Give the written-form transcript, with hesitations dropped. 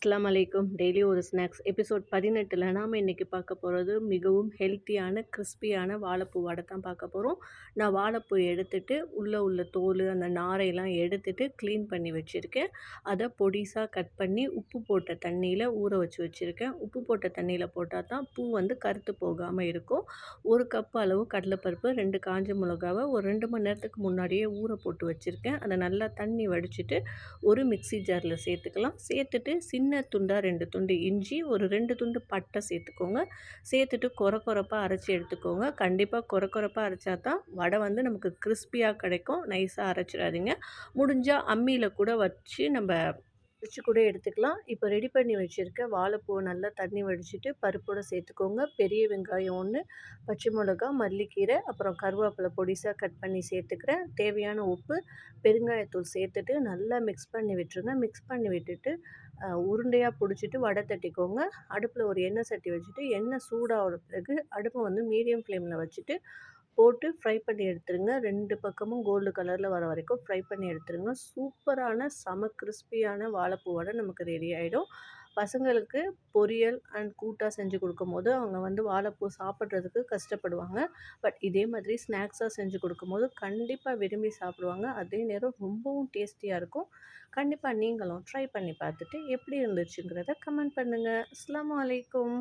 அஸ்ஸலாமு அலைக்கும். டெய்லி ஒரு ஸ்நாக்ஸ் எபிசோட் 18ல நாம இன்னைக்கு பார்க்க போறது மிகவும் ஹெல்த்தியான, கிறிஸ்பியான வாழைப்பூ வடை தான் பார்க்க போறோம். நான் வாழைப்பூ எடுத்துட்டு, உள்ள தோலு, அந்த நாரையெல்லாம் எடுத்துட்டு க்ளீன் பண்ணி வச்சிருக்கேன். அத பொடிசா கட் பண்ணி, உப்பு போட்ட தண்ணீல ஊற வச்சு வச்சிருக்கேன். உப்பு போட்ட தண்ணீல போட்டா தான் பூ வந்து கருத்து போகாம இருக்கும். 1 கப் அளவு கடலைப்பருப்பு, 2 காஞ்ச மிளகாவ ஒரு 2 மணி நேரத்துக்கு முன்னாடியே ஊற போட்டு வச்சிருக்கேன். அத நல்லா தண்ணி வடிச்சுட்டு, ஒரு மிக்ஸி ஜார்ல சேர்த்துக்கலாம். சேர்த்துட்டு சின்ன துண்டா 2 துண்டு இஞ்சி, ஒரு 2 துண்டு பட்டை சேர்த்துக்கோங்க. சேர்த்துட்டு கொரப்பா அரைச்சு எடுத்துக்கோங்க. கண்டிப்பா கொரப்பா அரைச்சா தான் வடை வந்து நமக்கு கிறிஸ்பியா கிடைக்கும். நைஸா அரைச்சிடாதீங்க. முடிஞ்சா அம்மியில கூட வச்சு வச்சு கூட எடுத்துக்கலாம். இப்போ ரெடி பண்ணி வச்சிருக்க வாழைப்பூவ நல்லா தண்ணி வடிச்சுட்டு பருப்போட சேர்த்துக்கோங்க. பெரிய வெங்காயம் 1, பச்சை மிளகா, மல்லிக்கீரை, அப்புறம் கருவேப்பிலை பொடிசா கட் பண்ணி சேர்த்துக்கிறேன். தேவையான உப்பு, பெருங்காயத்தூள் சேர்த்துட்டு நல்லா மிக்ஸ் பண்ணி விட்டுருங்க. மிக்ஸ் பண்ணி விட்டுட்டு உருண்டையா புடிச்சிட்டு வடை தட்டிக்கோங்க. அடுப்புல ஒரு எண்ணெய் சட்டி வச்சுட்டு, எண்ணெய் சூடான பிறகு அடுப்ப வந்து மீடியம் ஃப்ளேம்ல வச்சுட்டு போட்டு ஃப்ரை பண்ணி எடுத்துருங்க. 2 பக்கமும் கோல்டு கலர்ல வர வரைக்கும் ஃப்ரை பண்ணி எடுத்துருங்க. சூப்பரான செம கிறிஸ்பியான வாழைப்பூ வடை நமக்கு ரெடி ஆயிடும். பசங்களுக்கு பொரியல் அண்ட் கூட்டா செஞ்சு குடுக்கும்போது, அவங்க வந்து வாழைப்பூ சாப்பிட்றதுக்கு கஷ்டப்படுவாங்க. பட் இதே மாதிரி ஸ்நாக்ஸா செஞ்சு குடுக்கும்போது கண்டிப்பா விரும்பி சாப்பிடுவாங்க. அதே நேரம் ரொம்பவும் டேஸ்டியா இருக்கும். கண்டிப்பா நீங்களும் ட்ரை பண்ணி பார்த்துட்டு எப்படி இருந்துச்சுங்கிறத கமெண்ட் பண்ணுங்க. அஸ்ஸலாமு அலைக்கும்.